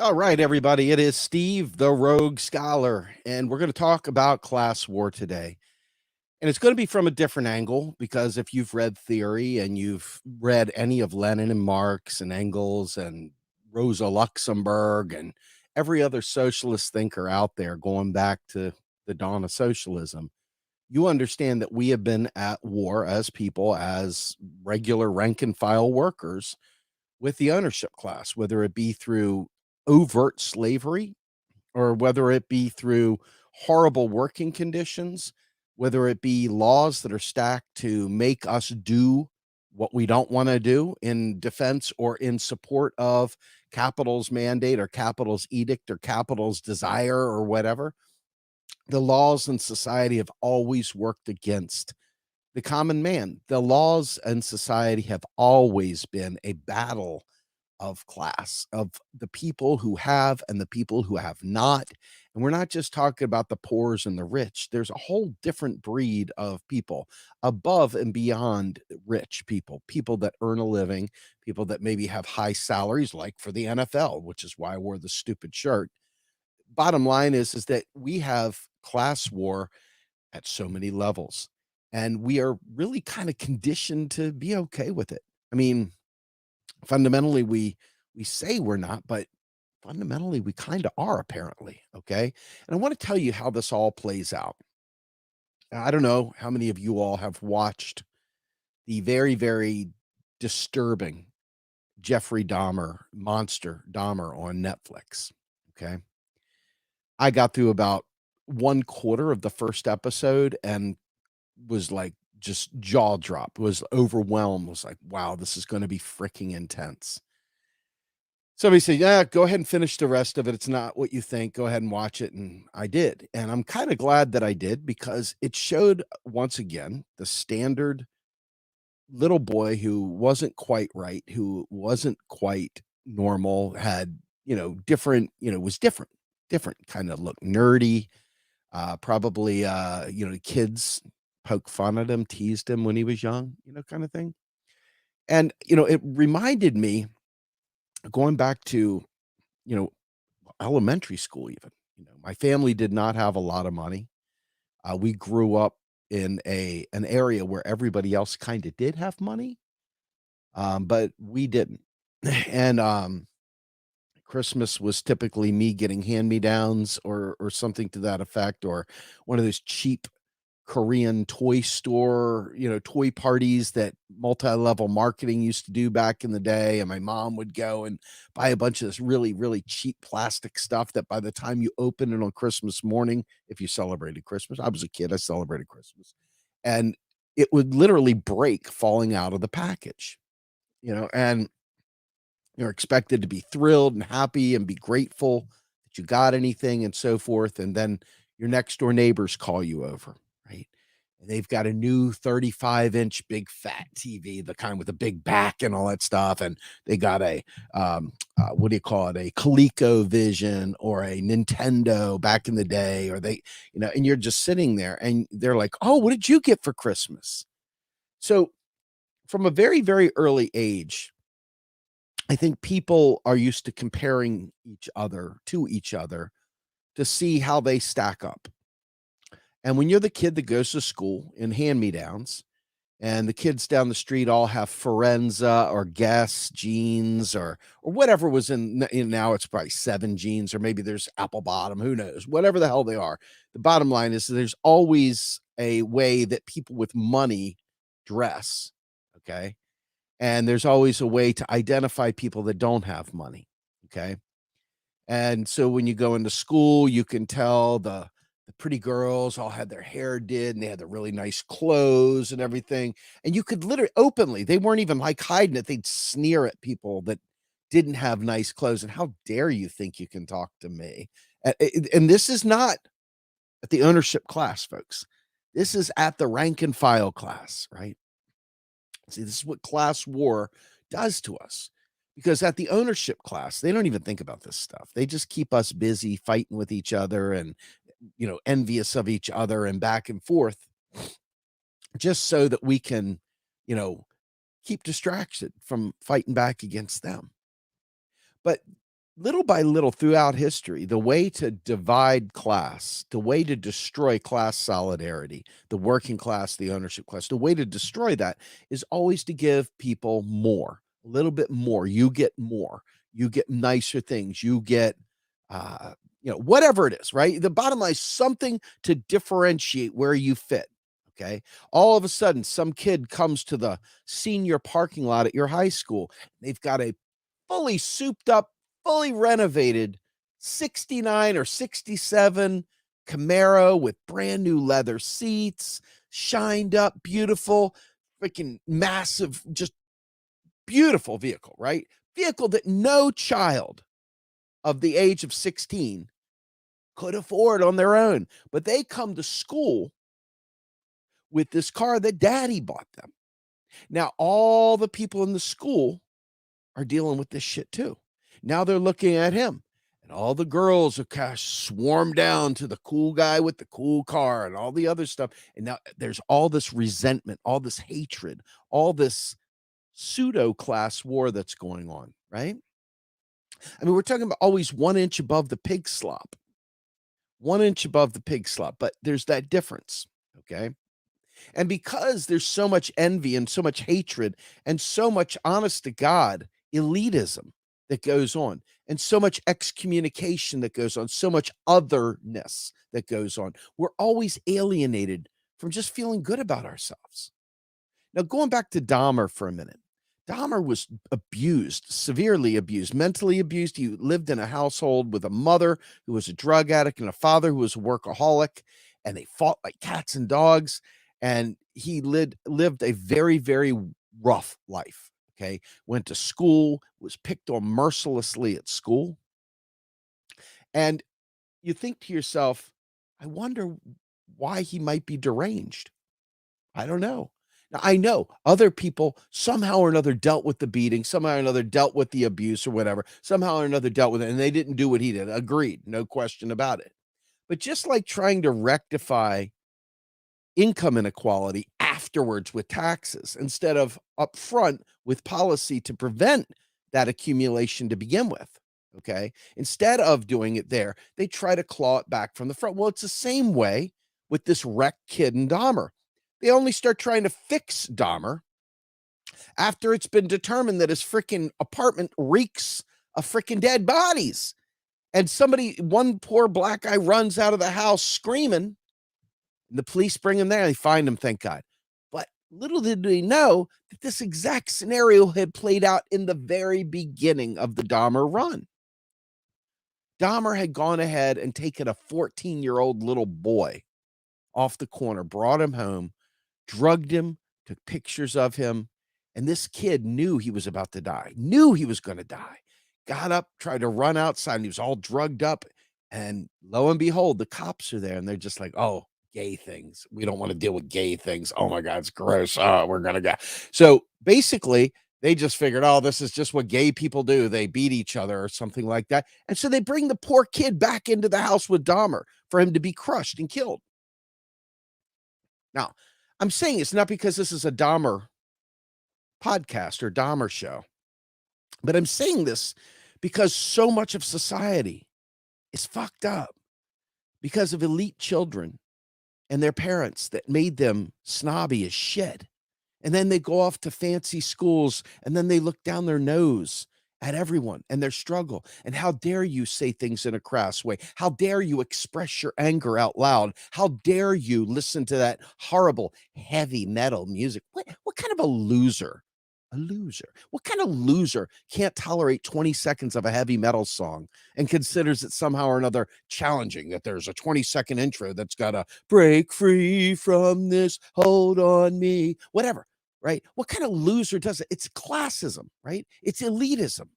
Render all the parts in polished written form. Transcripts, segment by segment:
All right, everybody. It is Steve, the Rogue Scholar, and we're going to talk about class war today. And it's going to be from a different angle because if you've read theory and you've read any of Lenin and Marx and Engels and Rosa Luxemburg and every other socialist thinker out there going back to the dawn of socialism, you understand that we have been at war as people, as regular rank and file workers with the ownership class, whether it be through overt slavery or whether it be through horrible working conditions, whether it be laws that are stacked to make us do what we don't want to do in defense or in support of capital's mandate or capital's edict or capital's desire or whatever. The laws in society have always worked against the common man. The laws and society have always been a battle of class, of the people who have and the people who have not. And we're not just talking about the poors and the rich. There's a whole different breed of people above and beyond rich people, people that earn a living, people that maybe have high salaries, like for the NFL, which is why I wore the stupid shirt. Bottom line is that we have class war at so many levels. And we are really kind of conditioned to be okay with it. I mean, fundamentally, we say we're not, but fundamentally we kind of are apparently, okay? And I want to tell you how this all plays out. I don't know how many of you all have watched the very, very disturbing Jeffrey Dahmer, Monster Dahmer on Netflix, okay? I got through about one quarter of the first episode and was like just jaw drop, was overwhelmed, was like, wow, this is going to be freaking intense. Somebody said, yeah, go ahead and finish the rest of it. It's not what you think. Go ahead and watch it. And I did. And I'm kind of glad that I did because it showed once again the standard little boy who wasn't quite right, who wasn't quite normal, had, different, was different kind of look, nerdy, probably, kids poke fun at him, teased him when he was young, kind of thing. And, it reminded me going back to, you know, elementary school even. My family did not have a lot of money. We grew up in an area where everybody else kind of did have money, but we didn't. And Christmas was typically me getting hand-me-downs or something to that effect, or one of those cheap Korean toy store, toy parties that multi-level marketing used to do back in the day. And my mom would go and buy a bunch of this really, really cheap plastic stuff that by the time you open it on Christmas morning, if you celebrated Christmas, I was a kid, I celebrated Christmas, and it would literally break falling out of the package, and you're expected to be thrilled and happy and be grateful that you got anything and so forth. And then your next door neighbors call you over, right? And they've got a new 35-inch big fat TV, the kind with a big back and all that stuff. And they got a, what do you call it? A ColecoVision or a Nintendo back in the day, or they, and you're just sitting there and they're like, oh, what did you get for Christmas? So from a very, very early age, I think people are used to comparing each other to each other to see how they stack up. And when you're the kid that goes to school in hand-me-downs, and the kids down the street all have Forenza or Guess jeans or whatever was now it's probably 7 jeans, or maybe there's Apple Bottom, who knows, whatever the hell they are. The bottom line is there's always a way that people with money dress, okay? And there's always a way to identify people that don't have money, okay? And so when you go into school, you can tell the pretty girls all had their hair did, and they had the really nice clothes and everything. And you could literally openly, they weren't even like hiding it. They'd sneer at people that didn't have nice clothes. And how dare you think you can talk to me? And this is not at the ownership class, folks. This is at the rank and file class, right? See, this is what class war does to us. Because at the ownership class, they don't even think about this stuff. They just keep us busy fighting with each other and, envious of each other and back and forth, just so that we can, you know, keep distraction from fighting back against them. But little by little throughout history, the way to divide class, the way to destroy class solidarity, the working class, the ownership class, the way to destroy that is always to give people more, a little bit more. You get more, you get nicer things, you get, uh, whatever it is, right? The bottom line is something to differentiate where you fit. Okay. All of a sudden, some kid comes to the senior parking lot at your high school. They've got a fully souped up, fully renovated 69 or 67 Camaro with brand new leather seats, shined up, beautiful, freaking massive, just beautiful vehicle, right? Vehicle that no child of the age of 16 could afford on their own. But they come to school with this car that daddy bought them. Now, all the people in the school are dealing with this shit too. Now they're looking at him, and all the girls are kind of swarmed down to the cool guy with the cool car and all the other stuff. And now there's all this resentment, all this hatred, all this pseudo class war that's going on, right? I mean, we're talking about always 1 inch above the pig slop, 1 inch above the pig slop, but there's that difference. Okay. And because there's so much envy and so much hatred and so much honest to God elitism that goes on, and so much excommunication that goes on, so much otherness that goes on, we're always alienated from just feeling good about ourselves. Now, going back to Dahmer for a minute, Dahmer was abused, severely abused, mentally abused. He lived in a household with a mother who was a drug addict and a father who was a workaholic, and they fought like cats and dogs. And he lived a very, very rough life. Okay. Went to school, was picked on mercilessly at school. And you think to yourself, I wonder why he might be deranged. I don't know. Now, I know other people somehow or another dealt with the beating, somehow or another dealt with the abuse or whatever, somehow or another dealt with it, and they didn't do what he did. Agreed. No question about it. But just like trying to rectify income inequality afterwards with taxes instead of upfront with policy to prevent that accumulation to begin with. Okay. Instead of doing it there, they try to claw it back from the front. Well, it's the same way with this wrecked kid in Dahmer. They only start trying to fix Dahmer after it's been determined that his freaking apartment reeks of freaking dead bodies. And one poor black guy runs out of the house screaming. And the police bring him there. They find him, thank God. But little did they know that this exact scenario had played out in the very beginning of the Dahmer run. Dahmer had gone ahead and taken a 14-year-old little boy off the corner, brought him home, drugged him, took pictures of him. And this kid knew he was about to die, knew he was going to die, got up, tried to run outside, and he was all drugged up. And lo and behold, the cops are there, and they're just like, oh, gay things. We don't want to deal with gay things. Oh my God, it's gross. Oh, we're going to go. So basically, they just figured, oh, this is just what gay people do. They beat each other or something like that. And so they bring the poor kid back into the house with Dahmer for him to be crushed and killed. Now, I'm saying it's not because this is a Dahmer podcast or Dahmer show, but I'm saying this because so much of society is fucked up because of elite children and their parents that made them snobby as shit. And then they go off to fancy schools and then they look down their nose at everyone and their struggle. And how dare you say things in a crass way? How dare you express your anger out loud? How dare you listen to that horrible heavy metal music? What kind of a loser? A loser. What kind of loser can't tolerate 20 seconds of a heavy metal song and considers it somehow or another challenging that there's a 20-second intro that's got to break free from this, hold on me, whatever, right? What kind of loser does it? It's classism, right? It's elitism.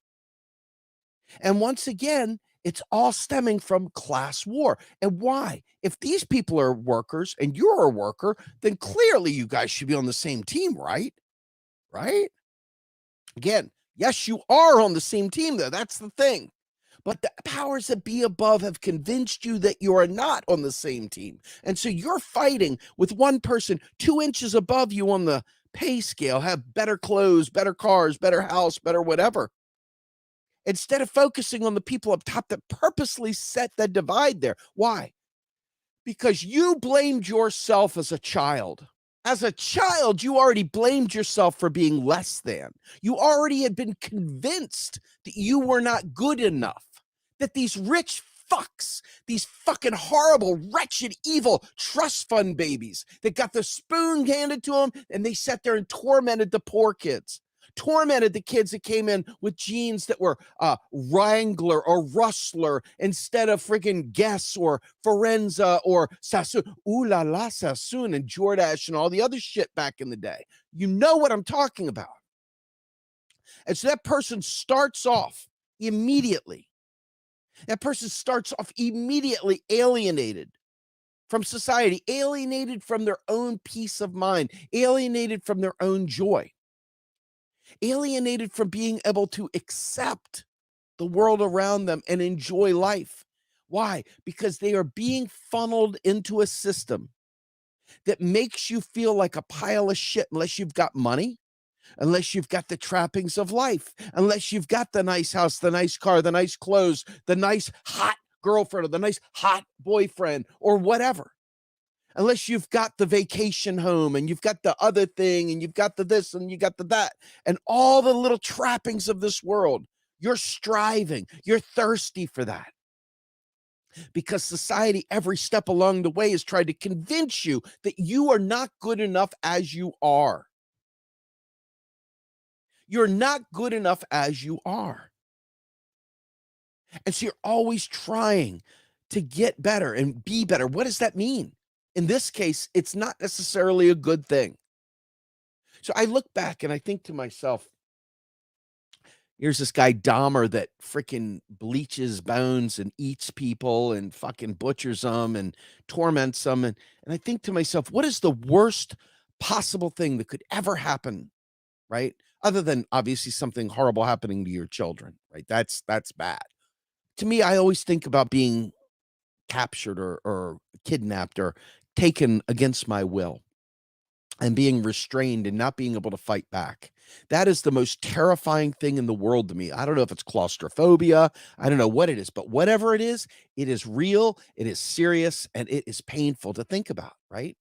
And once again, it's all stemming from class war. And why? If these people are workers and you're a worker, then clearly you guys should be on the same team, right? Right? Again, yes, you are on the same team, though. That's the thing. But the powers that be above have convinced you that you are not on the same team. And so you're fighting with one person 2 inches above you on the pay scale, have better clothes, better cars, better house, better whatever. instead of focusing on the people up top that purposely set the divide there. Why? Because you blamed yourself as a child. As a child, you already blamed yourself for being less than. You already had been convinced that you were not good enough, that these rich fucks, these fucking horrible, wretched, evil trust fund babies that got the spoon handed to them and they sat there and tormented the poor kids. Tormented the kids that came in with jeans that were Wrangler or Rustler instead of friggin' Guess or Forenza or Sassoon. Ooh la la Sassoon and Jordache and all the other shit back in the day. You know what I'm talking about. And so that person starts off immediately. That person starts off immediately alienated from society, alienated from their own peace of mind, alienated from their own joy, alienated from being able to accept the world around them and enjoy life. Why? Because they are being funneled into a system that makes you feel like a pile of shit unless you've got money, unless you've got the trappings of life, unless you've got the nice house, the nice car, the nice clothes, the nice hot girlfriend or the nice hot boyfriend or whatever. Unless you've got the vacation home and you've got the other thing and you've got the this and you got the that and all the little trappings of this world. You're striving. You're thirsty for that. Because society, every step along the way, has tried to convince you that you are not good enough as you are. You're not good enough as you are. And so you're always trying to get better and be better. What does that mean? In this case, it's not necessarily a good thing. So I look back and I think to myself, here's this guy Dahmer that freaking bleaches bones and eats people and fucking butchers them and torments them. And I think to myself, what is the worst possible thing that could ever happen, right? Other than obviously something horrible happening to your children, right? That's bad. To me, I always think about being captured or kidnapped or taken against my will and being restrained and not being able to fight back. That is the most terrifying thing in the world to me. I don't know if it's claustrophobia. I don't know what it is, but whatever it is real, it is serious, and it is painful to think about, right?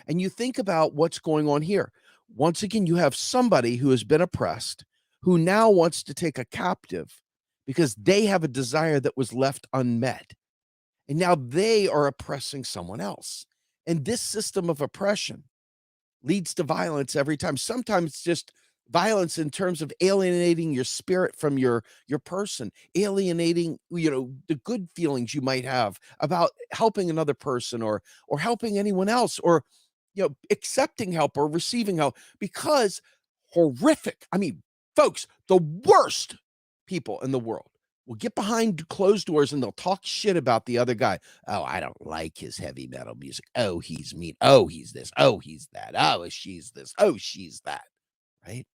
And you think about what's going on here. Once again, you have somebody who has been oppressed who now wants to take a captive because they have a desire that was left unmet. And now they are oppressing someone else. And this system of oppression leads to violence every time. Sometimes just violence in terms of alienating your spirit from your person, alienating, the good feelings you might have about helping another person or helping anyone else or accepting help or receiving help because horrific. I mean, folks, the worst people in the world will get behind closed doors and they'll talk shit about the other guy. Oh, I don't like his heavy metal music. Oh, he's mean. Oh, he's this. Oh, he's that. Oh, she's this. Oh, she's that. Right?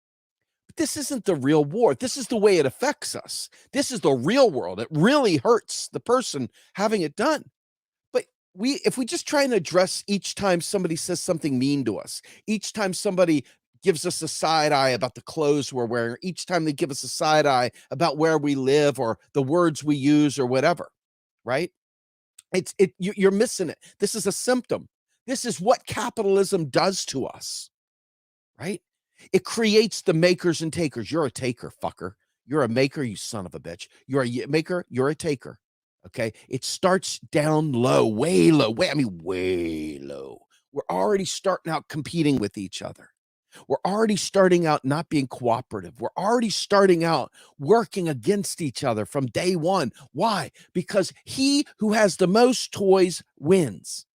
But this isn't the real war. This is the way it affects us. This is the real world. It really hurts the person having it done. But if we just try and address each time somebody says something mean to us, each time somebody gives us a side eye about the clothes we're wearing, each time they give us a side eye about where we live or the words we use or whatever, right? You're missing it. This is a symptom. This is what capitalism does to us, right? It creates the makers and takers. You're a taker, fucker. You're a maker, you son of a bitch. You're a maker, you're a taker. Okay? It starts down low, way low, way low. We're already starting out competing with each other. We're already starting out not being cooperative. We're already starting out working against each other from day one. Why? Because he who has the most toys wins.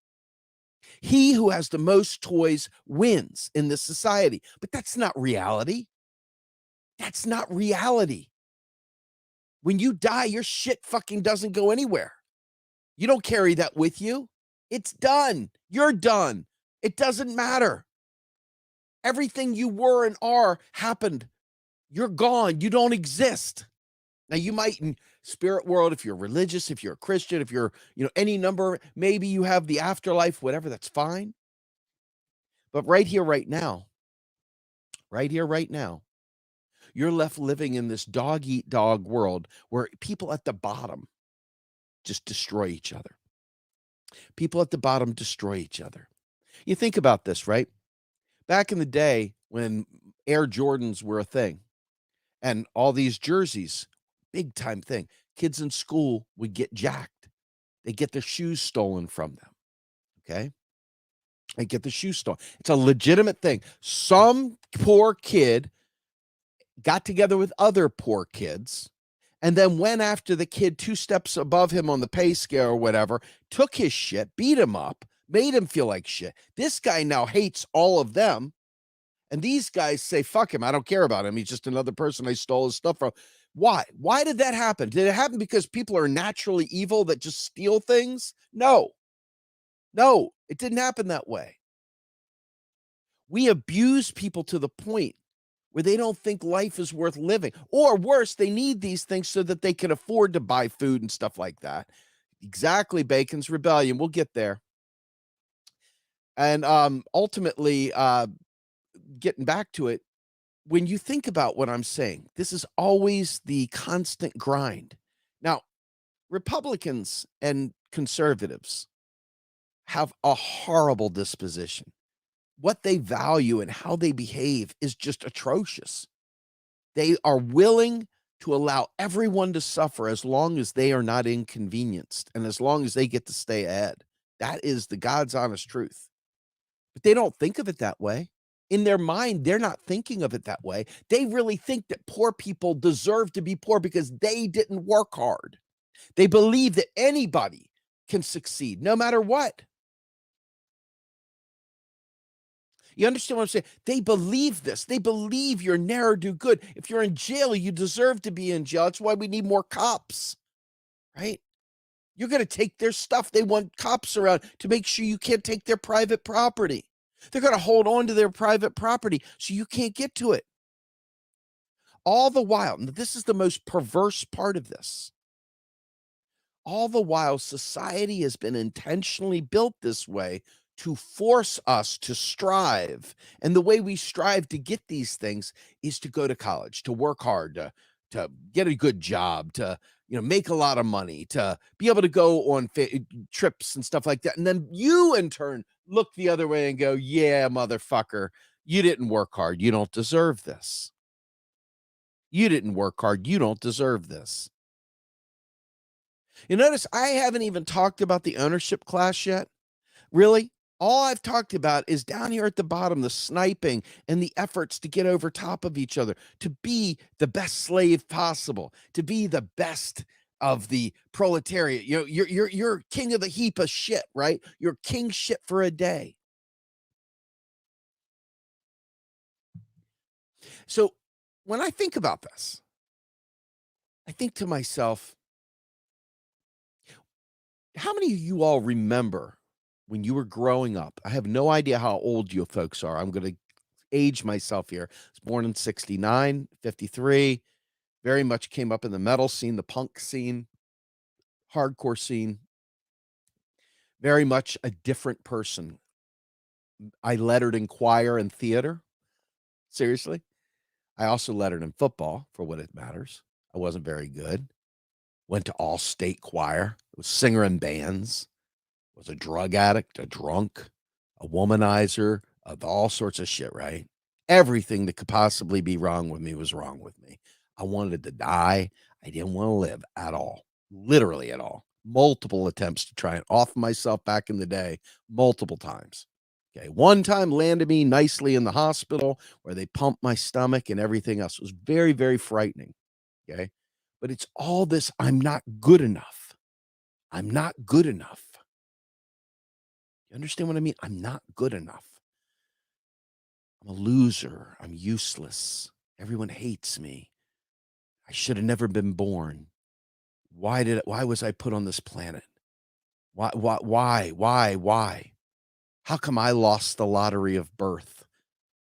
He who has the most toys wins in this society. But that's not reality. That's not reality. When you die, your shit fucking doesn't go anywhere. You don't carry that with you. It's done. You're done. It doesn't matter. Everything you were and are happened. You're gone. You don't exist. Now, you might in spirit world, if you're religious, if you're a Christian, if you're, any number, maybe you have the afterlife, whatever, that's fine. But right here, right now, You're left living in this dog eat dog world where people at the bottom just destroy each other. People at the bottom destroy each other. You think about this, right? Back in the day when Air Jordans were a thing and all these jerseys, big time thing, kids in school would get jacked. They get their shoes stolen from them. Okay. They get the shoes stolen. It's a legitimate thing. Some poor kid got together with other poor kids and then went after the kid 2 steps above him on the pay scale or whatever, took his shit, beat him up, made him feel like shit. This guy now hates all of them. And these guys say, fuck him. I don't care about him. He's just another person I stole his stuff from. Why? Why did that happen? Did it happen because people are naturally evil that just steal things? No. No, it didn't happen that way. We abuse people to the point where they don't think life is worth living. Or worse, they need these things so that they can afford to buy food and stuff like that. Exactly, Bacon's Rebellion. We'll get there. And ultimately, getting back to it, when you think about what I'm saying, this is always the constant grind. Now, Republicans and conservatives have a horrible disposition. What they value and how they behave is just atrocious. They are willing to allow everyone to suffer as long as they are not inconvenienced and as long as they get to stay ahead. That is the God's honest truth. But they don't think of it that way. In their mind, they're not thinking of it that way. They really think that poor people deserve to be poor because they didn't work hard. They believe that anybody can succeed no matter what. You understand what I'm saying? They believe this. They believe you're ne'er do good. If you're in jail, you deserve to be in jail. That's why we need more cops, right? You're going to take their stuff. They want cops around to make sure you can't take their private property. They're going to hold on to their private property so you can't get to it. All the while, and this is the most perverse part of this, all the while society has been intentionally built this way to force us to strive. And the way we strive to get these things is to go to college, to work hard, to get a good job, to make a lot of money, to be able to go on trips and stuff like that. And then you in turn look the other way and go, yeah, motherfucker, you didn't work hard. You don't deserve this. You didn't work hard. You don't deserve this. You notice I haven't even talked about the ownership class yet. Really? All I've talked about is down here at the bottom, the sniping and the efforts to get over top of each other, to be the best slave possible, to be the best of the proletariat. You're king of the heap of shit, right? You're king shit for a day. So when I think about this, I think to myself, how many of you all remember when you were growing up? I have no idea how old you folks are. I'm going to age myself here. I was born in 69, 53, very much came up in the metal scene, the punk scene, hardcore scene. Very much a different person. I lettered in choir and theater. Seriously. I also lettered in football for what it matters. I wasn't very good. Went to all state choir. Was singer in bands. Was a drug addict, a drunk, a womanizer, of all sorts of shit, right? Everything that could possibly be wrong with me was wrong with me. I wanted to die. I didn't want to live at all, literally at all. Multiple attempts to try and off myself back in the day, multiple times. Okay. One time landed me nicely in the hospital where they pumped my stomach and everything else. It was very, very frightening. Okay. But it's all this I'm not good enough. I'm not good enough. You understand what I mean? I'm not good enough. I'm a loser. I'm useless. Everyone hates me. I should have never been born. Why was I put on this planet? Why? How come I lost the lottery of birth?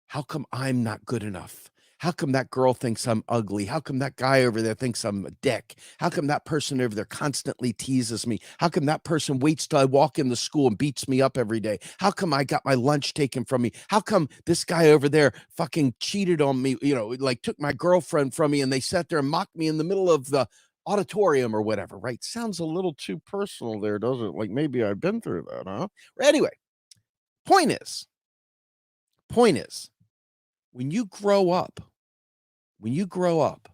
How come I'm not good enough? How come that girl thinks I'm ugly? How come that guy over there thinks I'm a dick? How come that person over there constantly teases me? How come that person waits till I walk in the school and beats me up every day? How come I got my lunch taken from me? How come this guy over there fucking cheated on me, like took my girlfriend from me and they sat there and mocked me in the middle of the auditorium or whatever, right? Sounds a little too personal there, doesn't it? Like maybe I've been through that, huh? Anyway, point is, point is, when you grow up, when you grow up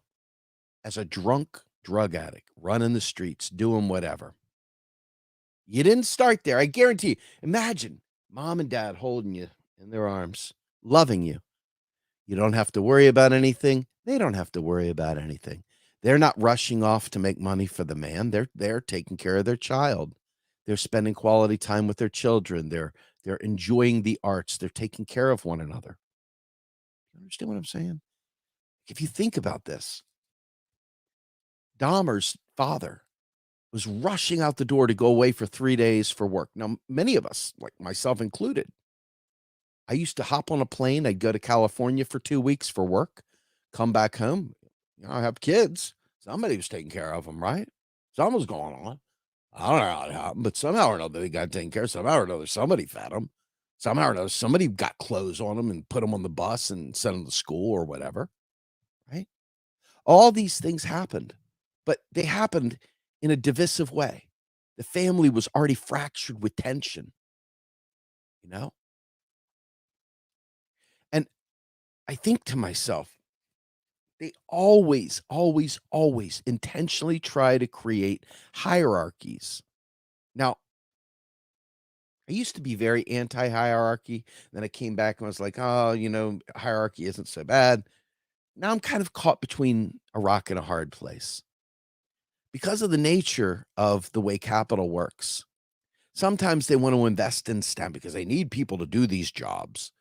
as a drunk drug addict, running the streets, doing whatever, you didn't start there. I guarantee you. Imagine mom and dad holding you in their arms, loving you. You don't have to worry about anything. They don't have to worry about anything. They're not rushing off to make money for the man. They're taking care of their child. They're spending quality time with their children. They're enjoying the arts. They're taking care of one another. You understand what I'm saying? If you think about this, Dahmer's father was rushing out the door to go away for 3 days for work. Now, many of us, like myself included, I used to hop on a plane. I'd go to California for 2 weeks for work, come back home. I have kids. Somebody was taking care of them, right? Something was going on. I don't know how it happened, but somehow or another they got taken care of. Somehow or another somebody fed them. Somehow or another somebody got clothes on them and put them on the bus and sent them to school or whatever, right? All these things happened, but they happened in a divisive way. The family was already fractured with tension, you know? And I think to myself, they always, always, always intentionally try to create hierarchies. Now, I used to be very anti hierarchy. Then I came back and was like, oh, hierarchy isn't so bad. Now I'm kind of caught between a rock and a hard place because of the nature of the way capital works. Sometimes they want to invest in STEM because they need people to do these jobs.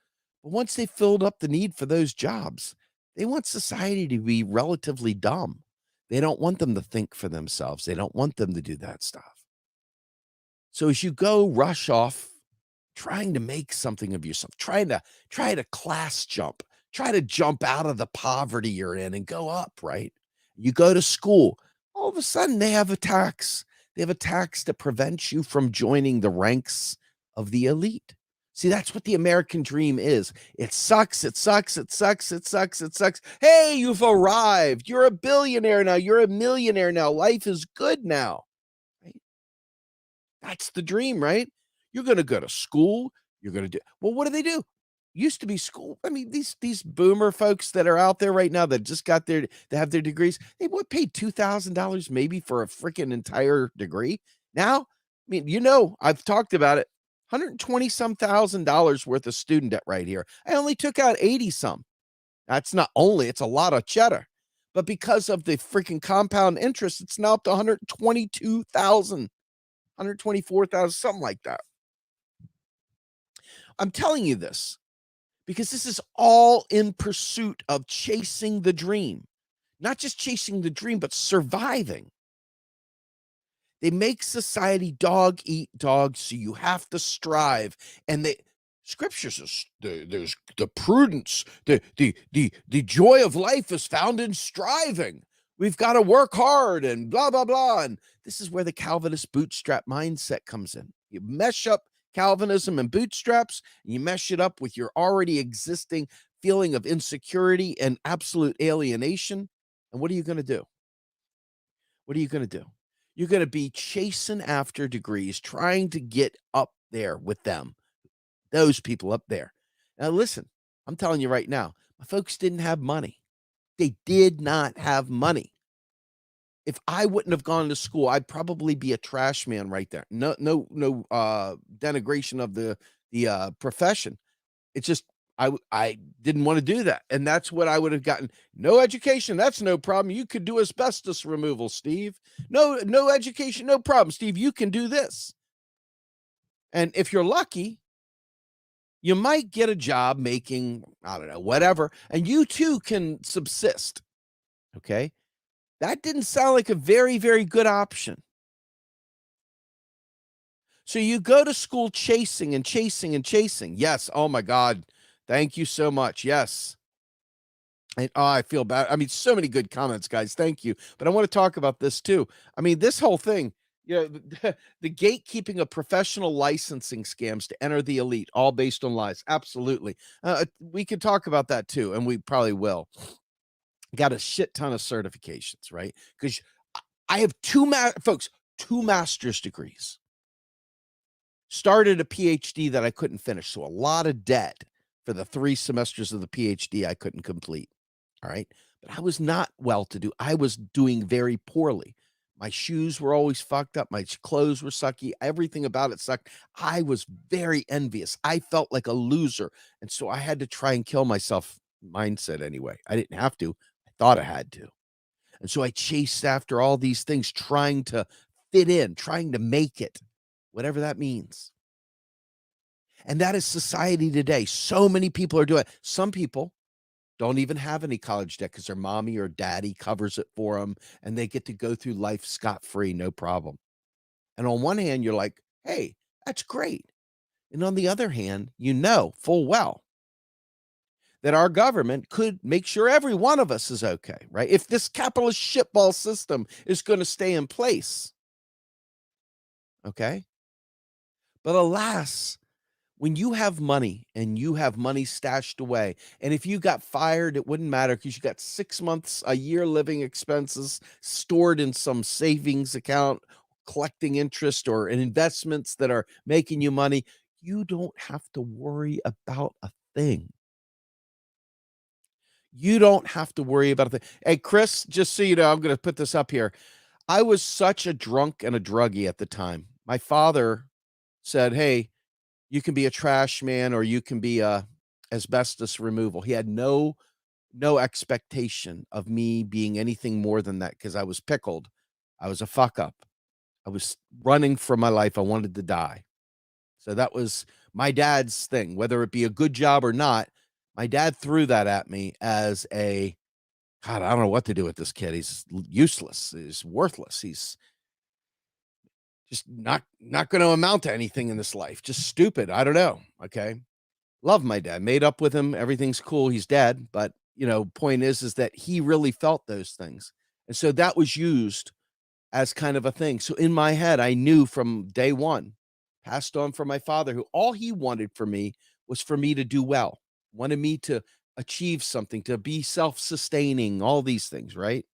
But once they filled up the need for those jobs, they want society to be relatively dumb. They don't want them to think for themselves. They don't want them to do that stuff. So as you go rush off trying to make something of yourself, try to class jump, try to jump out of the poverty you're in and go up, right? You go to school, all of a sudden they have a tax. They have a tax to prevent you from joining the ranks of the elite. See, that's what the American dream is. It sucks, it sucks, it sucks, it sucks, it sucks. Hey, you've arrived. You're a billionaire now. You're a millionaire now. Life is good now. Right? That's the dream, right? You're going to go to school. You're going to do well. What do they do? Used to be school. I mean, these boomer folks that are out there right now that just got their they have their degrees. They would pay $2,000 maybe for a freaking entire degree. Now, I mean, I've talked about it. 120 some $1,000 worth of student debt right here. I only took out 80 some. That's not only, it's a lot of cheddar. But because of the freaking compound interest, it's now up to 122,000, 124,000, something like that. I'm telling you this because this is all in pursuit of chasing the dream. Not just chasing the dream, but surviving. They make society dog eat dog, so you have to strive. And the scriptures is there's the prudence, the joy of life is found in striving. We've got to work hard and blah blah blah. And this is where the Calvinist bootstrap mindset comes in. You mesh up Calvinism and bootstraps, and you mesh it up with your already existing feeling of insecurity and absolute alienation. And what are you going to do? What are you going to do? You're going to be chasing after degrees, trying to get up there with them, those people up there. Now, listen, I'm telling you right now, my folks didn't have money. They did not have money. If I wouldn't have gone to school, I'd probably be a trash man right there. No, denigration of the profession. It's just I didn't want to do that, and that's what I would have gotten. No education, that's no problem. You could do asbestos removal, Steve. No education, no problem, Steve. You can do this. And if you're lucky, you might get a job making, I don't know, whatever, and you too can subsist. Okay? That didn't sound like a very, very good option. So you go to school chasing and chasing and chasing. Yes. Oh my God. Thank you so much. Yes. And, oh, I feel bad. I mean, so many good comments, guys. Thank you. But I want to talk about this too. I mean, this whole thing, the gatekeeping of professional licensing scams to enter the elite, all based on lies. Absolutely. We could talk about that too, and we probably will. Got a shit ton of certifications, right? Because I have folks, two master's degrees. Started a PhD that I couldn't finish. So a lot of debt for the 3 semesters of the PhD I couldn't complete. All right. But I was not well to do. I was doing very poorly. My shoes were always fucked up. My clothes were sucky. Everything about it sucked. I was very envious. I felt like a loser. And so I had to try and kill myself mindset anyway. I didn't have to. I thought I had to. And so I chased after all these things, trying to fit in, trying to make it, whatever that means. And that is society today. So many people are doing it. Some people don't even have any college debt because their mommy or daddy covers it for them and they get to go through life scot-free, no problem. And on one hand, you're like, hey, that's great. And on the other hand, you know full well that our government could make sure every one of us is okay, right? If this capitalist shitball system is going to stay in place, okay? But alas, when you have money and you have money stashed away, and if you got fired, it wouldn't matter because you got 6 months, a year living expenses stored in some savings account, collecting interest or in investments that are making you money. You don't have to worry about a thing. You don't have to worry about a thing. Hey, Chris, just so you know, I'm going to put this up here. I was such a drunk and a druggie at the time. My father said, hey, you can be a trash man or you can be a asbestos removal. He had no expectation of me being anything more than that because I was pickled. I was a fuck up. I was running for my life. I wanted to die. So that was my dad's thing, whether it be a good job or not. My dad threw that at me as a God, I don't know what to do with this kid. He's useless. He's worthless. He's just not going to amount to anything in this life. Just stupid. I don't know. Okay. Love my dad. Made up with him. Everything's cool. He's dead, but point is that he really felt those things. And so that was used as kind of a thing. So in my head, I knew from day one, passed on from my father, who all he wanted for me was for me to do well, wanted me to achieve something, to be self-sustaining, all these things, right?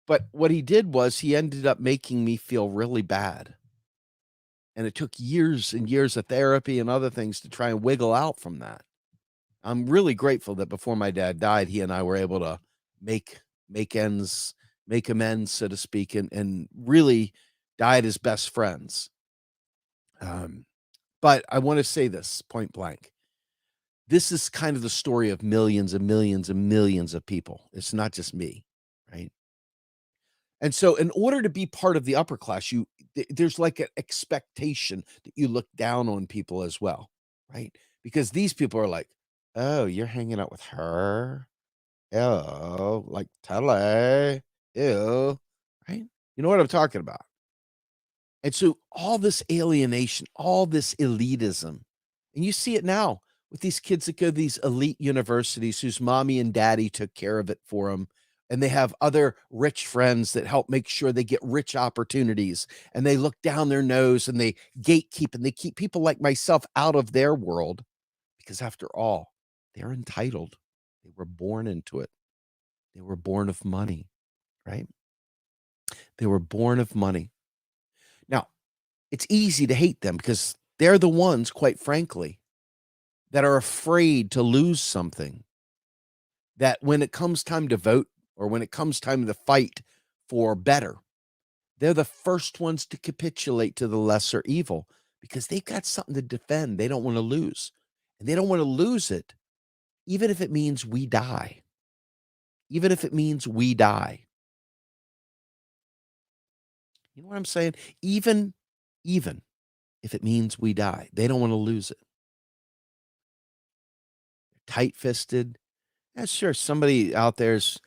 But what he did was he ended up making me feel really bad. And it took years and years of therapy and other things to try and wiggle out from that. I'm really grateful that before my dad died, he and I were able to make make ends, make amends, so to speak, and really died as best friends. Um, but I want to say this point blank. This is kind of the story of millions and millions and millions of people. It's not just me, right? And so in order to be part of the upper class, there's like an expectation that you look down on people as well, right? Because these people are like, "Oh, you're hanging out with her? Oh, like Tele. Ew." Right? You know what I'm talking about. And so all this alienation, all this elitism, and you see it now with these kids that go to these elite universities whose mommy and daddy took care of it for them. And they have other rich friends that help make sure they get rich opportunities. And they look down their nose and they gatekeep and they keep people like myself out of their world because, after all, they're entitled. They were born into it. They were born of money, right? They were born of money. Now, it's easy to hate them because they're the ones, quite frankly, that are afraid to lose something, that when it comes time to vote or when it comes time to fight for better, they're the first ones to capitulate to the lesser evil because they've got something to defend they don't want to lose. And they don't want to lose it, even if it means we die. Even if it means we die. You know what I'm saying? Even if it means we die, they don't want to lose it. Tight-fisted. Yeah, sure. Somebody out there's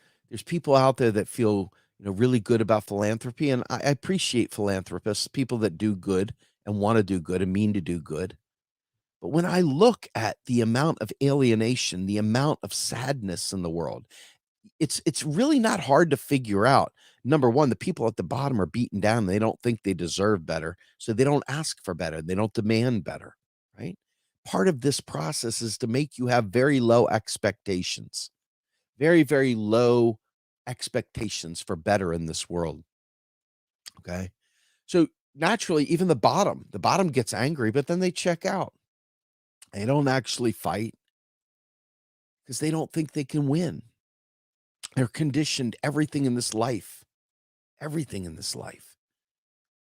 people out there that feel, really good about philanthropy, and I appreciate philanthropists, people that do good and want to do good and mean to do good. But when I look at the amount of alienation, the amount of sadness in the world, it's really not hard to figure out. Number 1, the people at the bottom are beaten down, they don't think they deserve better, so they don't ask for better, they don't demand better, right? Part of this process is to make you have very low expectations, very, very low expectations for better in this world, okay? So, naturally, even the bottom gets angry, but then they check out. They don't actually fight because they don't think they can win. They're conditioned everything in this life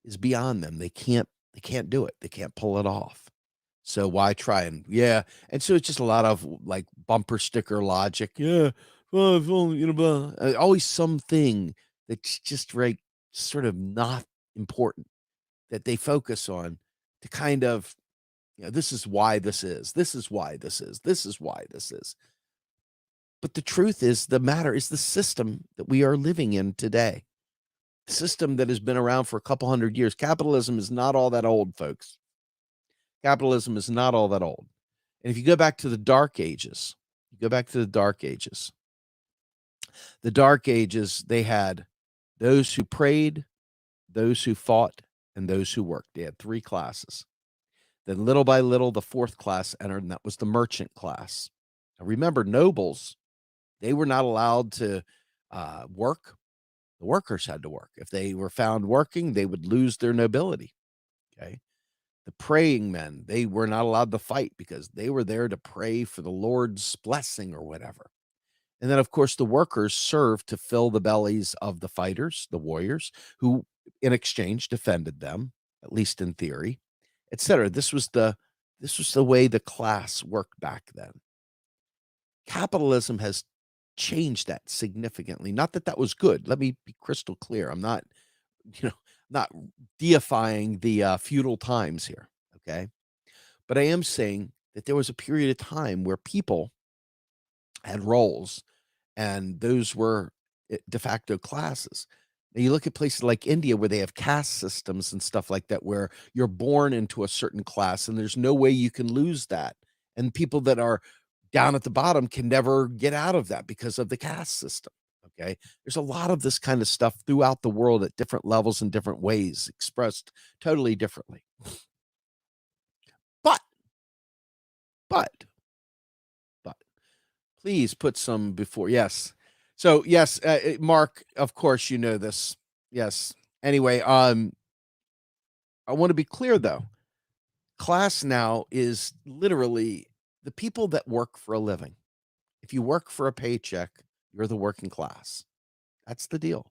is beyond them. They can't do it. They can't pull it off. So why try? And yeah, and so it's just a lot of like bumper sticker logic. Yeah, well, if only, blah. Always something that's just right, sort of not important that they focus on to kind of, this is why this is. This is why this is. This is why this is. But the truth is, the matter is the system that we are living in today. System that has been around for a couple hundred years. Capitalism is not all that old, folks. Capitalism is not all that old. And if you go back to the Dark Ages, the Dark Ages, they had those who prayed, those who fought, and those who worked. They had 3 classes. Then little by little, the 4th class entered, and that was the merchant class. Now remember, nobles, they were not allowed to work. The workers had to work. If they were found working, they would lose their nobility. Okay. The praying men, they were not allowed to fight because they were there to pray for the Lord's blessing or whatever. And then, of course, the workers served to fill the bellies of the fighters, the warriors, who in exchange defended them, at least in theory, etc. This was the way the class worked back then. Capitalism has changed that significantly. Not that that was good. Let me be crystal clear. I'm not, you know, not deifying the feudal times here. Okay. But I am saying that there was a period of time where people had roles, and those were de facto classes. Now, you look at places like India where they have caste systems and stuff like that, where you're born into a certain class and there's no way you can lose that. And people that are down at the bottom can never get out of that because of the caste system. Okay. There's a lot of this kind of stuff throughout the world at different levels and different ways, expressed totally differently. But, but, but, please put some before. Yes. So, yes, Mark, of course, you know this. Yes. Anyway, I want to be clear though. Class now is literally the people that work for a living. If you work for a paycheck, you're the working class. That's the deal.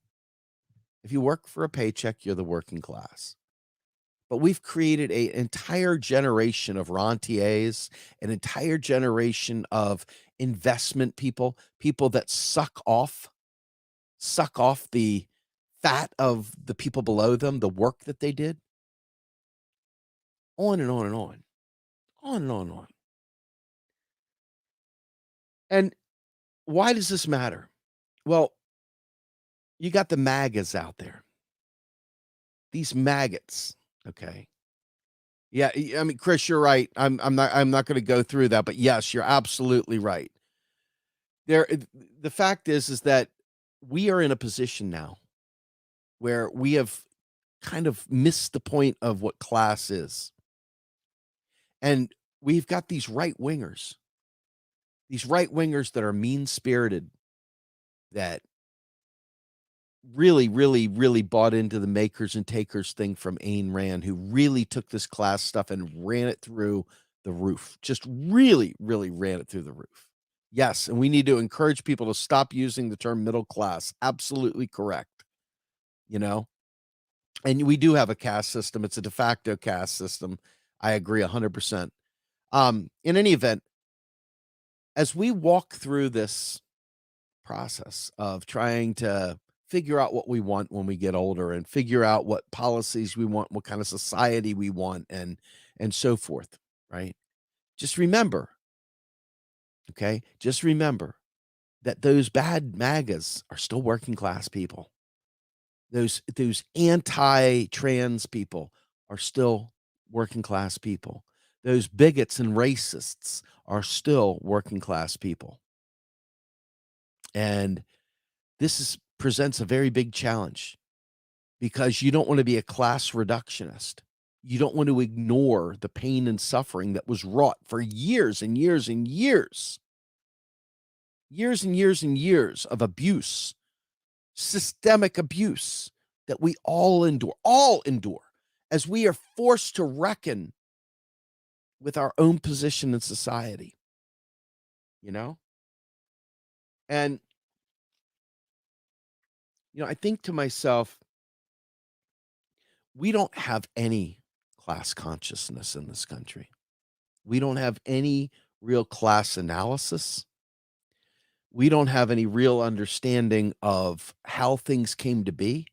If you work for a paycheck, you're the working class. But we've created an entire generation of rentiers, an entire generation of investment people, people that suck off the fat of the people below them, the work that they did, on and on and on and on and on. And why does this matter? Well, you got the MAGAs out there, these maggots. Okay. Yeah, I mean, Chris, you're right. I'm not going to go through that, but yes, you're absolutely right. The fact is that we are in a position now where we have kind of missed the point of what class is. And we've got these right wingers that are mean spirited, that really, really, really bought into the makers and takers thing from Ayn Rand, who really took this class stuff and ran it through the roof. Just really, really ran it through the roof. Yes, and we need to encourage people to stop using the term middle class. Absolutely correct. You know, and we do have a caste system. It's a de facto caste system. I agree 100%. In any event, as we walk through this process of trying to figure out what we want when we get older and figure out what policies we want, what kind of society we want, and so forth, right? Just remember, okay? Just remember that those bad MAGAs are still working class people. Those anti-trans people are still working class people. those bigots and racists are still working class people. And presents a very big challenge because you don't want to be a class reductionist. You don't want to ignore the pain and suffering that was wrought for years and years and years. Years and years and years of abuse, systemic abuse that we all endure, as we are forced to reckon with our own position in society, you know? And, I think to myself, we don't have any class consciousness in this country. We don't have any real class analysis. We don't have any real understanding of how things came to be.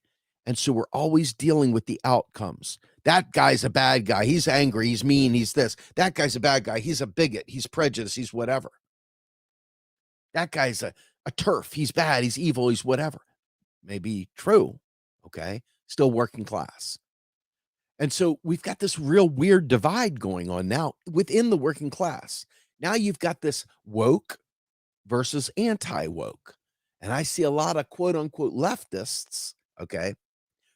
And so we're always dealing with the outcomes. That guy's a bad guy. He's angry. He's mean. He's this. That guy's a bad guy. He's a bigot. He's prejudiced. He's whatever. That guy's a turf. He's bad. He's evil. He's whatever. Maybe true. Okay. Still working class. And so we've got this real weird divide going on now within the working class. Now you've got this woke versus anti-woke. And I see a lot of quote unquote leftists, okay,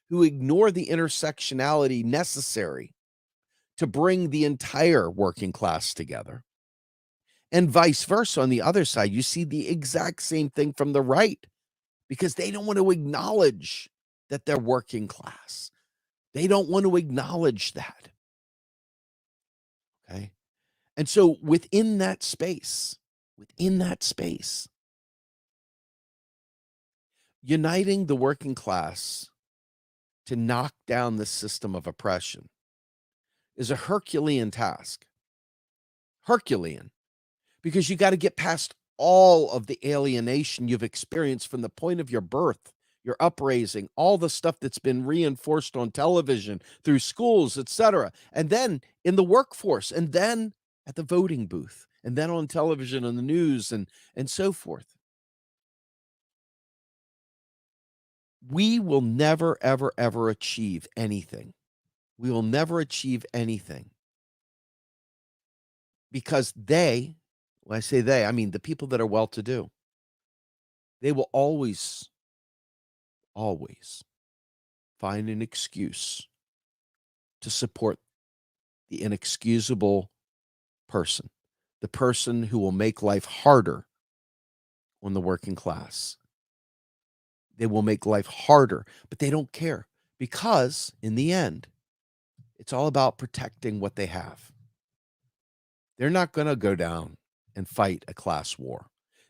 who ignore the intersectionality necessary to bring the entire working class together. And vice versa on the other side, you see the exact same thing from the right because they don't want to acknowledge that they're working class. They don't want to acknowledge that. Okay. And so within that space, uniting the working class to knock down the system of oppression is a Herculean task. Herculean. Because you got to get past all of the alienation you've experienced from the point of your birth, your upraising, all the stuff that's been reinforced on television, through schools, etc. And then in the workforce, and then at the voting booth, and then on television and the news and so forth. We will never, ever, ever achieve anything. We will never achieve anything because when I say they, I mean the people that are well-to-do, they will always find an excuse to support the inexcusable person, the person who will make life harder on the working class. They will make life harder, but they don't care because in the end, it's all about protecting what they have. They're not going to go down and fight a class war.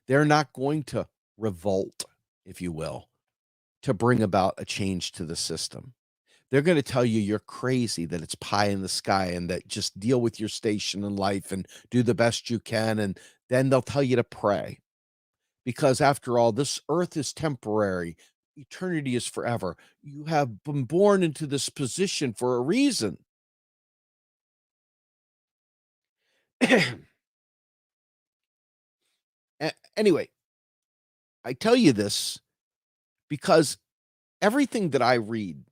They're not going to revolt, if you will, to bring about a change to the system. They're going to tell you you're crazy, that it's pie in the sky, and that just deal with your station in life and do the best you can. And then they'll tell you to pray. Because after all, this earth is temporary. Eternity is forever. You have been born into this position for a reason. Anyway, I tell you this because everything that I read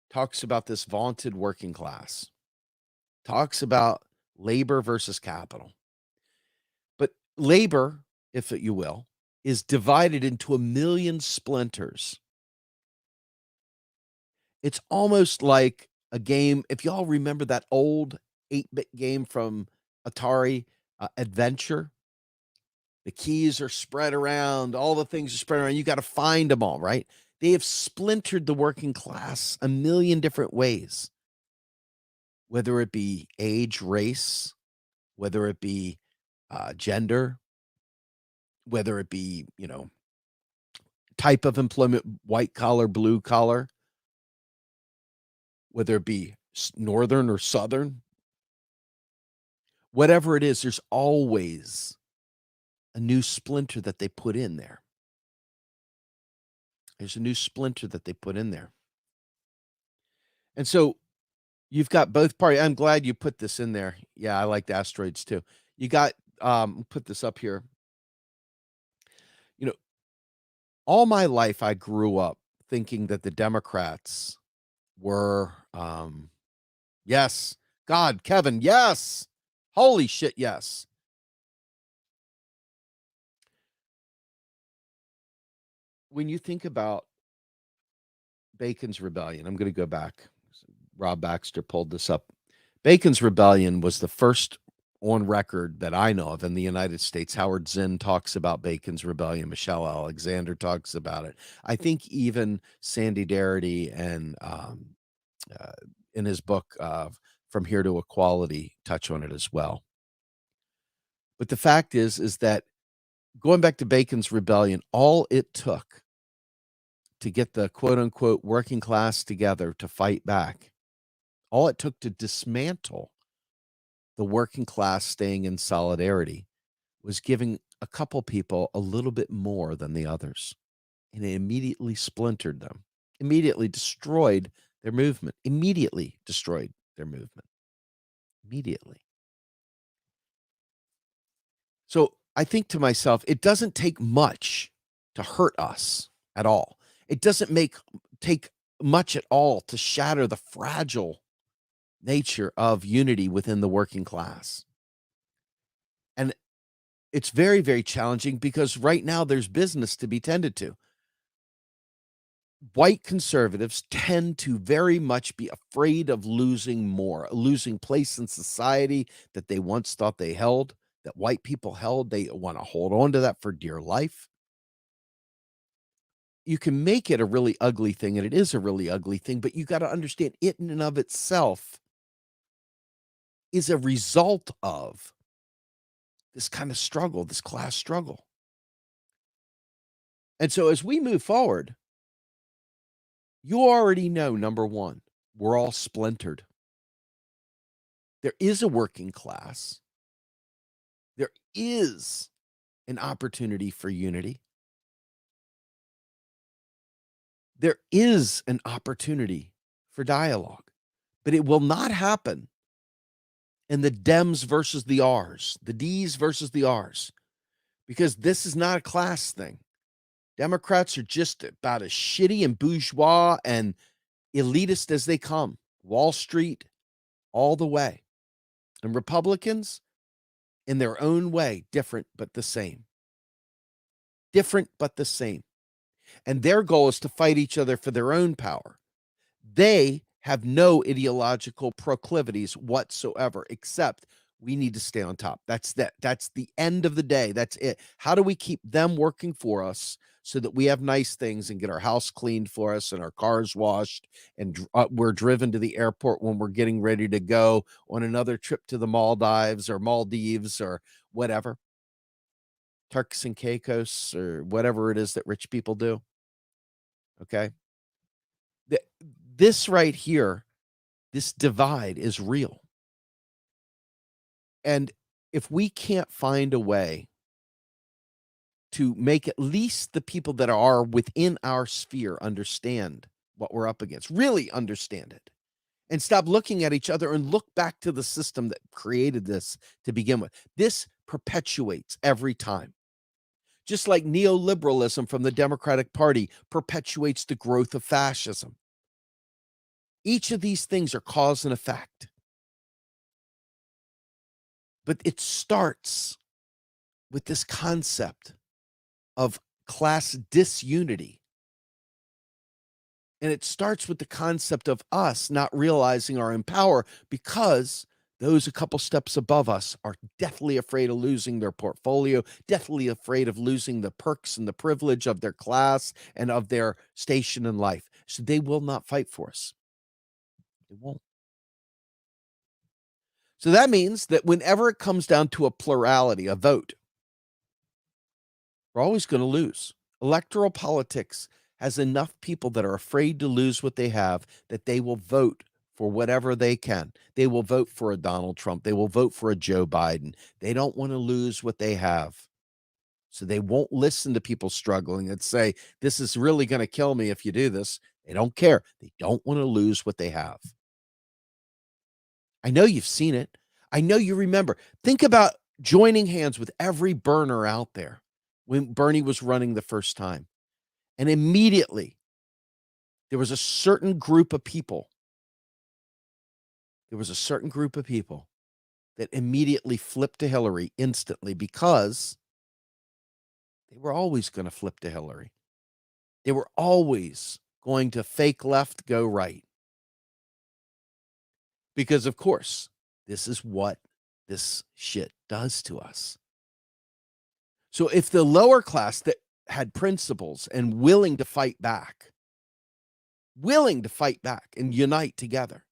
talks about this vaunted working class, talks about labor versus capital. But labor, if you will, is divided into a million splinters. It's almost like a game. If y'all remember that old 8-bit game from Atari, Adventure, the keys are spread around, all the things are spread around. You got to find them all, right? They have splintered the working class a million different ways, whether it be age, race, whether it be gender, whether it be, type of employment, white collar, blue collar, whether it be northern or southern, whatever it is, there's always a new splinter that they put in there. There's a new splinter that they put in there. And so you've got both parties. I'm glad you put this in there. Yeah, I like the asteroids too. You got, put this up here. All my life I grew up thinking that the Democrats were, yes, God, Kevin, yes, Holy shit, yes. When you think about Bacon's Rebellion, I'm gonna go back. Rob Baxter pulled this up. Bacon's Rebellion was the first on record that I know of in the United States. Howard Zinn talks about Bacon's Rebellion. Michelle Alexander talks about it. I think even Sandy Darity and uh, in his book From Here to Equality touch on it as well. But the fact is that going back to Bacon's Rebellion, all it took to get the quote unquote working class together to fight back, all it took to dismantle the working class staying in solidarity was giving a couple people a little bit more than the others. And it immediately splintered them, immediately destroyed their movement, immediately destroyed their movement, immediately. So I think to myself, it doesn't take much to hurt us at all. It doesn't take much at all to shatter the fragile nature of unity within the working class. And it's very, very challenging because right now there's business to be tended to. White conservatives tend to very much be afraid of losing more, losing place in society that they once thought they held, that white people held. They want to hold on to that for dear life. You can make it a really ugly thing, and it is a really ugly thing, but you got to understand it in and of itself is a result of this kind of struggle, this class struggle. And so as we move forward, you already know, number one, we're all splintered. There is a working class. There is an opportunity for unity. There is an opportunity for dialogue, but it will not happen in the Dems versus the Rs, the Ds versus the Rs, because this is not a class thing. Democrats are just about as shitty and bourgeois and elitist as they come. Wall Street, all the way. And Republicans, in their own way, different but the same. Different but the same. And their goal is to fight each other for their own power. They have no ideological proclivities whatsoever, except we need to stay on top. That's that. That's the end of the day. That's it. How do we keep them working for us so that we have nice things and get our house cleaned for us and our cars washed and we're driven to the airport when we're getting ready to go on another trip to the Maldives or whatever, Turks and Caicos or whatever it is that rich people do. Okay. Th- This right here, this divide is real. And if we can't find a way to make at least the people that are within our sphere understand what we're up against, really understand it, and stop looking at each other and look back to the system that created this to begin with. This perpetuates every time. Just like neoliberalism from the Democratic Party perpetuates the growth of fascism. Each of these things are cause and effect. But it starts with this concept of class disunity. And it starts with the concept of us not realizing our own power because those a couple steps above us are deathly afraid of losing their portfolio, deathly afraid of losing the perks and the privilege of their class and of their station in life. So they will not fight for us. They won't. So that means that whenever it comes down to a plurality, a vote, we're always going to lose. Electoral politics has enough people that are afraid to lose what they have that they will vote for whatever they can. They will vote for a Donald Trump. They will vote for a Joe Biden. They don't want to lose what they have. So they won't listen to people struggling and say, this is really going to kill me if you do this. They don't care. They don't want to lose what they have. I know you've seen it. I know you remember. Think about joining hands with every burner out there when Bernie was running the first time. And immediately there was a certain group of people. There was a certain group of people that immediately flipped to Hillary instantly because they were always going to flip to Hillary. They were always going to fake left, go right. Because, of course, this is what this shit does to us. So if the lower class that had principles and willing to fight back and unite together,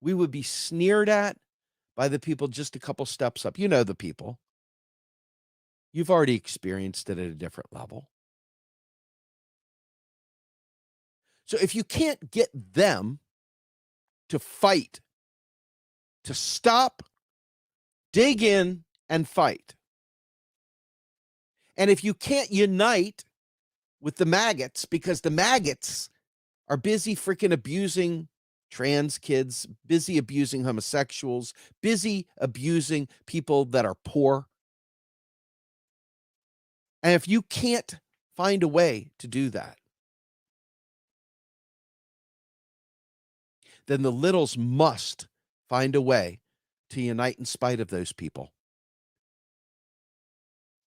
we would be sneered at by the people just a couple steps up. You know the people. You've already experienced it at a different level. So if you can't get them to fight, to stop, dig in, and fight, and if you can't unite with the maggots because the maggots are busy freaking abusing trans kids, busy abusing homosexuals, busy abusing people that are poor, and if you can't find a way to do that, then the littles must find a way to unite in spite of those people.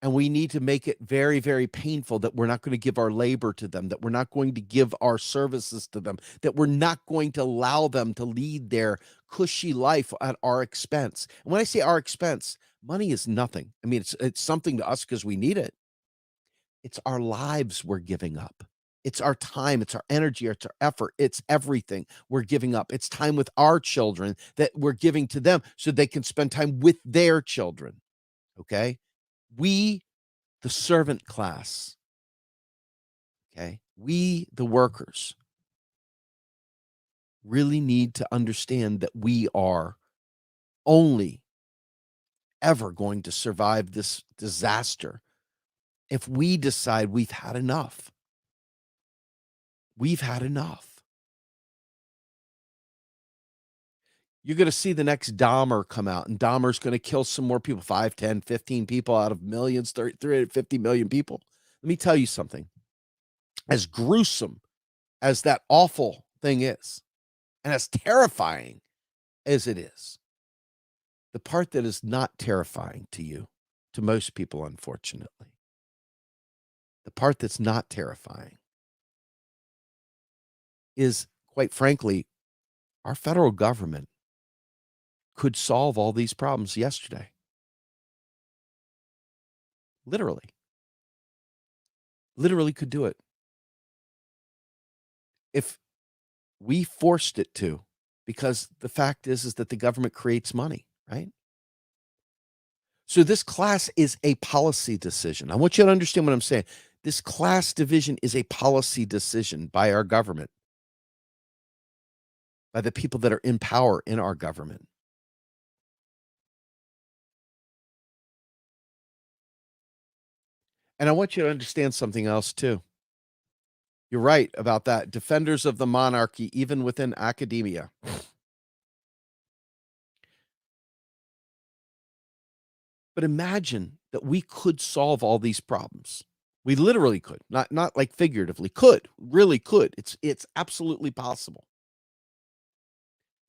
And we need to make it very, very painful that we're not going to give our labor to them, that we're not going to give our services to them, that we're not going to allow them to lead their cushy life at our expense. And when I say our expense, money is nothing. I mean, it's something to us because we need it. It's our lives we're giving up. It's our time, it's our energy, it's our effort, it's everything we're giving up. It's time with our children that we're giving to them so they can spend time with their children. Okay? We, the servant class, okay? We, the workers, really need to understand that we are only ever going to survive this disaster if we decide we've had enough. We've had enough. You're going to see the next Dahmer come out, and Dahmer's going to kill some more people, 5, 10, 15 people out of millions, 350 million people. Let me tell you something. As gruesome as that awful thing is, and as terrifying as it is, the part that is not terrifying to you, to most people, unfortunately, the part that's not terrifying is, quite frankly, our federal government could solve all these problems yesterday. Literally. Literally could do it. If we forced it to, because the fact is that the government creates money, right? So this class is a policy decision. I want you to understand what I'm saying. This class division is a policy decision by our government, by the people that are in power in our government. And I want you to understand something else too. You're right about that. Defenders of the monarchy, even within academia. But imagine that we could solve all these problems. We literally could, not like figuratively, could, really could. It's absolutely possible.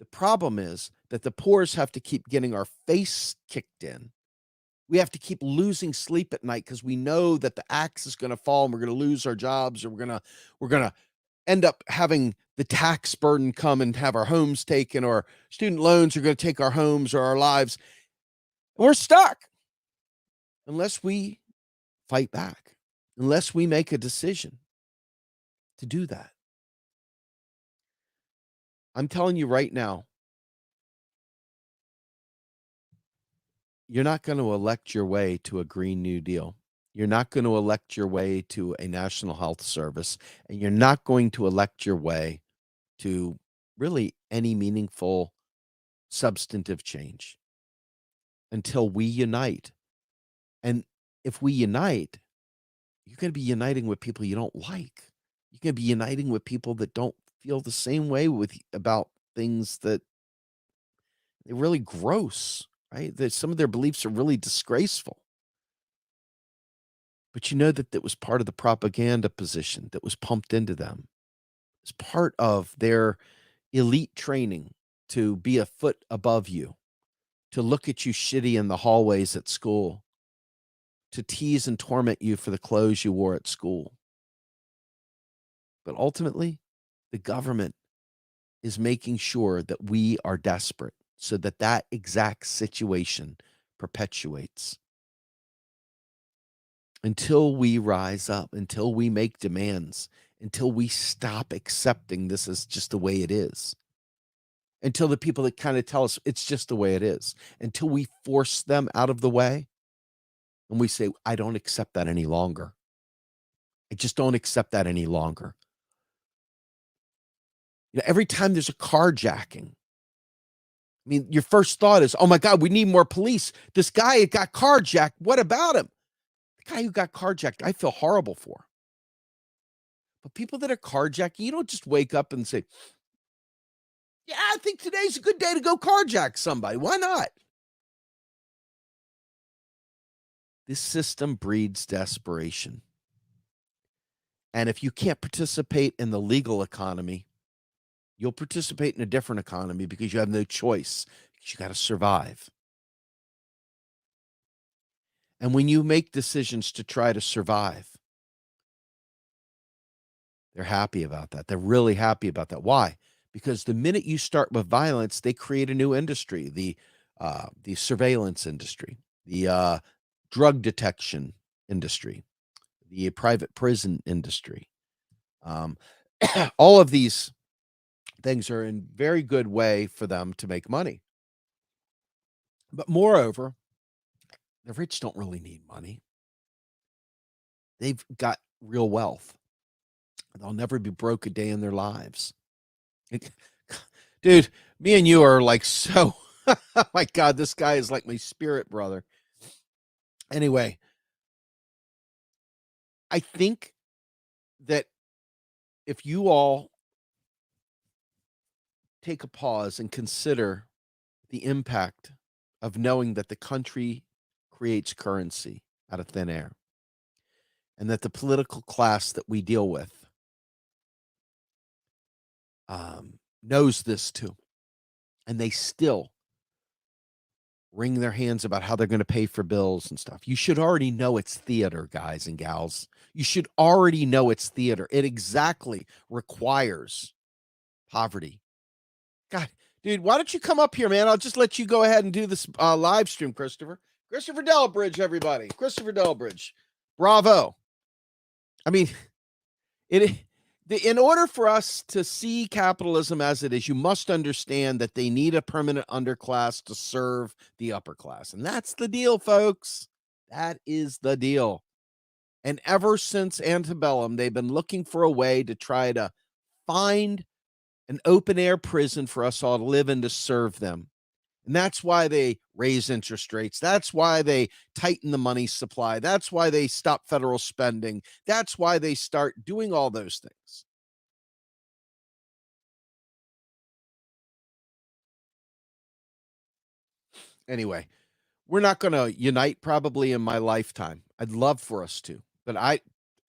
The problem is that the poors have to keep getting our face kicked in. We have to keep losing sleep at night because we know that the axe is going to fall and we're going to lose our jobs, or we're going to end up having the tax burden come and have our homes taken, or student loans are going to take our homes or our lives. We're stuck unless we fight back, unless we make a decision to do that. I'm telling you right now, you're not going to elect your way to a Green New Deal. You're not going to elect your way to a national health service, and you're not going to elect your way to really any meaningful substantive change until we unite. And if we unite, you're going to be uniting with people you don't like. You're going to be uniting with people that don't feel the same way about things, that they're really gross, right? That some of their beliefs are really disgraceful. But you know that was part of the propaganda position that was pumped into them. It's part of their elite training to be a foot above you. to look at you shitty in the hallways at school, to tease and torment you for the clothes you wore at school. But ultimately, the government is making sure that we are desperate so that that exact situation perpetuates until we rise up, until we make demands, until we stop accepting this is just the way it is, until the people that kind of tell us it's just the way it is, until we force them out of the way and we say, I don't accept that any longer. I just don't accept that any longer. You know, every time there's a carjacking, I mean, your first thought is, oh my God, we need more police. This guy got carjacked. What about him? The guy who got carjacked, I feel horrible for. But people that are carjacking, you don't just wake up and say, yeah, I think today's a good day to go carjack somebody. Why not? This system breeds desperation. And if you can't participate in the legal economy, you'll participate in a different economy because you have no choice. You got to survive. And when you make decisions to try to survive, they're happy about that. They're really happy about that. Why? Because the minute you start with violence, they create a new industry, the surveillance industry, the drug detection industry, the private prison industry. All of these things are in very good way for them to make money. But moreover, the rich don't really need money. They've got real wealth. They'll never be broke a day in their lives. Dude, me and you are like so. Oh my God, this guy is like my spirit brother. Anyway, I think that if you all take a pause and consider the impact of knowing that the country creates currency out of thin air and that the political class that we deal with knows this too, and they still wring their hands about how they're going to pay for bills and stuff. You should already know it's theater, guys and gals. You should already know it's theater. It exactly requires poverty. God, dude, why don't you come up here, man? I'll just let you go ahead and do this live stream, Christopher. Christopher Delbridge, everybody. Christopher Delbridge. Bravo. I mean, in order for us to see capitalism as it is, you must understand that they need a permanent underclass to serve the upper class. And that's the deal, folks. That is the deal. And ever since antebellum, they've been looking for a way to try to find an open air prison for us all to live in to serve them. And that's why they raise interest rates. That's why they tighten the money supply. That's why they stop federal spending. That's why they start doing all those things. Anyway, we're not going to unite probably in my lifetime. I'd love for us to, but I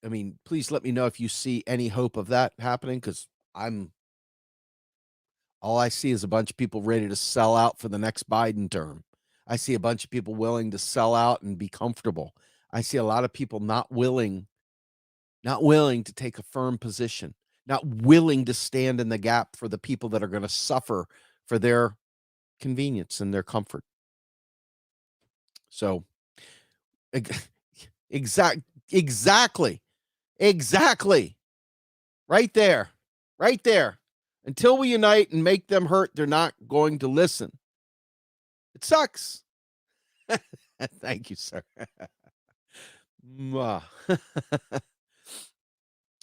mean, please let me know if you see any hope of that happening, because all I see is a bunch of people ready to sell out for the next Biden term. I see a bunch of people willing to sell out and be comfortable. I see a lot of people not willing to take a firm position, not willing to stand in the gap for the people that are going to suffer for their convenience and their comfort. So exactly. Right there. Until we unite and make them hurt, they're not going to listen. It sucks. Thank you, sir.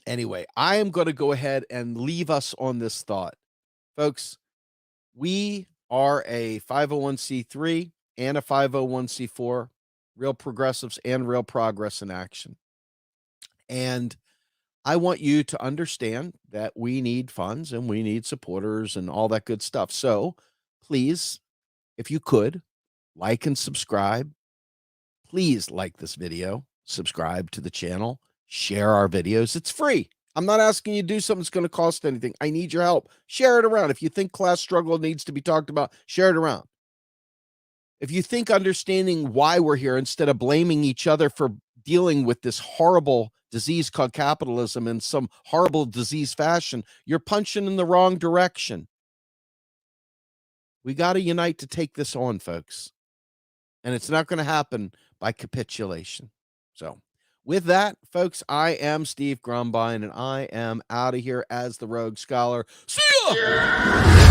Anyway, I am going to go ahead and leave us on this thought. Folks, we are a 501c3 and a 501c4, Real Progressives and Real Progress in Action. And I want you to understand that we need funds and we need supporters and all that good stuff. So please, if you could, like and subscribe. Please like this video, subscribe to the channel, share our videos. It's free. I'm not asking you to do something that's going to cost anything. I need your help. Share it around. If you think class struggle needs to be talked about, share it around. If you think understanding why we're here instead of blaming each other for dealing with this horrible disease called capitalism in some horrible disease fashion, you're punching in the wrong direction. We got to unite to take this on, folks. And it's not going to happen by capitulation. So, with that, folks, I am Steve Grumbine, and I am out of here as the Rogue Scholar. See ya!